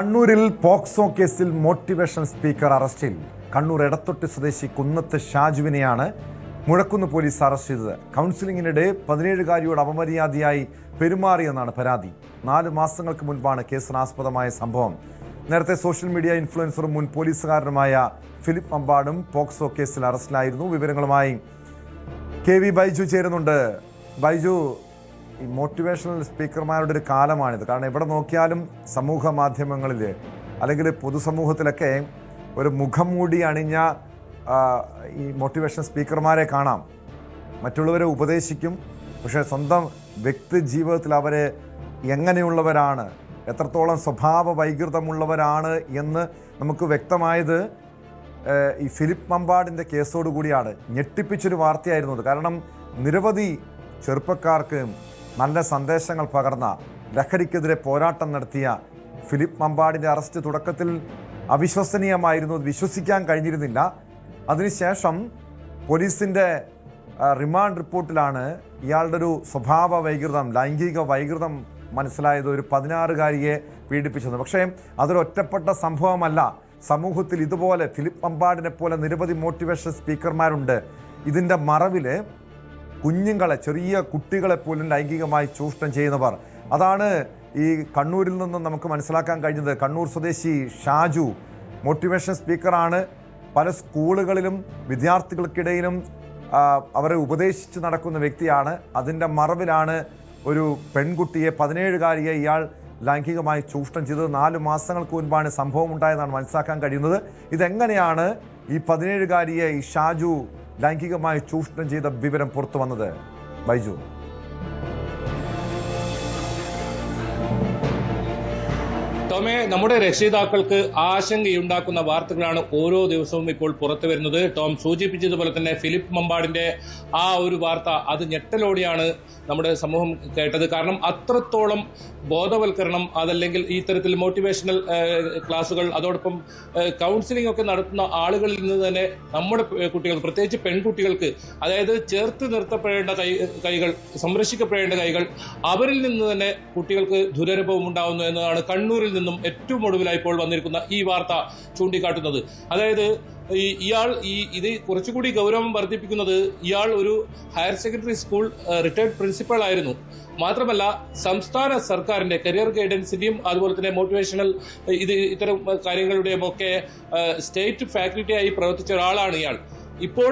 കണ്ണൂരിൽ പോക്സോ കേസിൽ motivation speaker അറസ്റ്റിൽ. കണ്ണൂർ എടത്തൊട്ടി സ്വദേശി കുന്നത്ത് ഷാജുവിനെയാണ് മുഴക്കുന്ന് പോലീസ് അറസ്റ്റ് ചെയ്തത്. കൗൺസിലിംഗിനിടെ 17-കാരിയോട് അപമര്യാദയായി പെരുമാറിയെന്നാണ് പരാതി. 4 മാസങ്ങൾക്ക് മുൻപാണ് കേസിനാസ്പദമായ സംഭവം. നേരത്തെ സോഷ്യൽ മീഡിയ ഇൻഫ്ലുവൻസറും മുൻ പോലീസുകാരനുമായ ഫിലിപ്പ് മമ്പാടും പോക്സോ കേസിൽ അറസ്റ്റിലായിരുന്നു. വിവരങ്ങളുമായി KV ബൈജു ചേരുന്നുണ്ട്. ബൈജു, ഈ മോട്ടിവേഷണൽ സ്പീക്കർമാരുടെ ഒരു കാലമാണിത്. കാരണം എവിടെ നോക്കിയാലും സമൂഹ മാധ്യമങ്ങളിൽ അല്ലെങ്കിൽ പൊതുസമൂഹത്തിലൊക്കെ ഒരു മുഖം മൂടി അണിഞ്ഞ ഈ മോട്ടിവേഷൻ സ്പീക്കർമാരെ കാണാം. മറ്റുള്ളവരെ ഉപദേശിക്കും, പക്ഷേ സ്വന്തം വ്യക്തി ജീവിതത്തിൽ അവർ എങ്ങനെയുള്ളവരാണ്, എത്രത്തോളം സ്വഭാവ വൈകൃതമുള്ളവരാണ് എന്ന് നമുക്ക് വ്യക്തമായത് ഈ ഫിലിപ്പ് മമ്പാടിൻ്റെ കേസോടുകൂടിയാണ്. ഞെട്ടിപ്പിച്ചൊരു വാർത്തയായിരുന്നു അത്. കാരണം നിരവധി ചെറുപ്പക്കാർക്ക് നല്ല സന്ദേശങ്ങൾ പകർന്ന, ലഹരിക്കെതിരെ പോരാട്ടം നടത്തിയ ഫിലിപ്പ് മമ്പാടിൻ്റെ അറസ്റ്റ് തുടക്കത്തിൽ അവിശ്വസനീയമായിരുന്നു. വിശ്വസിക്കാൻ കഴിഞ്ഞിരുന്നില്ല. അതിനുശേഷം പോലീസിൻ്റെ റിമാൻഡ് റിപ്പോർട്ടിലാണ് ഇയാളുടെ ഒരു സ്വഭാവ വൈകൃതം, ലൈംഗിക വൈകൃതം മനസ്സിലായത്. ഒരു 16-കാരിയെ പീഡിപ്പിച്ചത്. പക്ഷേ അതൊരു ഒറ്റപ്പെട്ട സംഭവമല്ല. സമൂഹത്തിൽ ഇതുപോലെ ഫിലിപ്പ് മമ്പാടിനെ പോലെ നിരവധി മോട്ടിവേഷൻ സ്പീക്കർമാരുണ്ട്. ഇതിൻ്റെ മറവിൽ കുഞ്ഞുങ്ങളെ, ചെറിയ കുട്ടികളെ പോലും ലൈംഗികമായി ചൂഷണം ചെയ്യുന്നവർ. അതാണ് ഈ കണ്ണൂരിൽ നിന്നും നമുക്ക് മനസ്സിലാക്കാൻ കഴിഞ്ഞത്. കണ്ണൂർ സ്വദേശി ഷാജു മോട്ടിവേഷൻ സ്പീക്കറാണ്. പല സ്കൂളുകളിലും വിദ്യാർത്ഥികൾക്കിടയിലും അവരെ ഉപദേശിച്ച് നടക്കുന്ന വ്യക്തിയാണ്. അതിൻ്റെ മറവിലാണ് ഒരു പെൺകുട്ടിയെ, 17-കാരിയെ ഇയാൾ ലൈംഗികമായി ചൂഷണം ചെയ്തത്. 4 മാസങ്ങൾക്ക് മുൻപാണ് സംഭവം ഉണ്ടായതെന്നാണ് മനസ്സിലാക്കാൻ കഴിയുന്നത്. ഇതെങ്ങനെയാണ് ഈ 17-കാരിയെ ഈ ഷാജു ലൈംഗികമായി ചൂഷണം ചെയ്ത വിവരം പുറത്തു വന്നത്? ബൈജു, ടോമേ, നമ്മുടെ രക്ഷിതാക്കൾക്ക് ആശങ്കയുണ്ടാക്കുന്ന വാർത്തകളാണ് ഓരോ ദിവസവും ഇപ്പോൾ പുറത്തു വരുന്നത്. ടോം സൂചിപ്പിച്ചതുപോലെ തന്നെ ഫിലിപ്പ് മമ്പാടിന്റെ ആ ഒരു വാർത്ത, അത് ഞെട്ടലോടെയാണ് നമ്മുടെ സമൂഹം കേട്ടത്. കാരണം അത്രത്തോളം ബോധവൽക്കരണം, അതല്ലെങ്കിൽ ഈ തരത്തിൽ മോട്ടിവേഷണൽ ക്ലാസുകൾ, അതോടൊപ്പം കൗൺസിലിംഗ് ഒക്കെ നടത്തുന്ന ആളുകളിൽ നിന്ന് തന്നെ നമ്മുടെ കുട്ടികൾ, പ്രത്യേകിച്ച് പെൺകുട്ടികൾക്ക്, അതായത് ചേർത്ത് നിർത്തപ്പെടേണ്ട കൈകൾ, സംരക്ഷിക്കപ്പെടേണ്ട കൈകൾ, അവരിൽ നിന്ന് തന്നെ കുട്ടികൾക്ക് ദുരനുഭവം ഉണ്ടാവുന്നു എന്നതാണ് കണ്ണൂരിൽ നിന്നും ഏറ്റവും ഒടുവിലായി ഇപ്പോൾ വന്നിരിക്കുന്ന ഈ വാർത്ത ചൂണ്ടിക്കാട്ടുന്നത്. അതായത് ഇയാൾ ഇത് കുറച്ചുകൂടി ഗൗരവം വർദ്ധിപ്പിക്കുന്നത്, ഇയാൾ ഒരു higher secondary school retired principal ആയിരുന്നു. മാത്രമല്ല സംസ്ഥാന സർക്കാരിന്റെ കരിയർ ഗൈഡൻസിന്റെയും അതുപോലെ തന്നെ മോട്ടിവേഷണൽ ഇത്തരം കാര്യങ്ങളുടെയും ഒക്കെ സ്റ്റേറ്റ് ഫാക്കൽറ്റി ആയി പ്രവർത്തിച്ച ഒരാളാണ് ഇയാൾ. ഇപ്പോൾ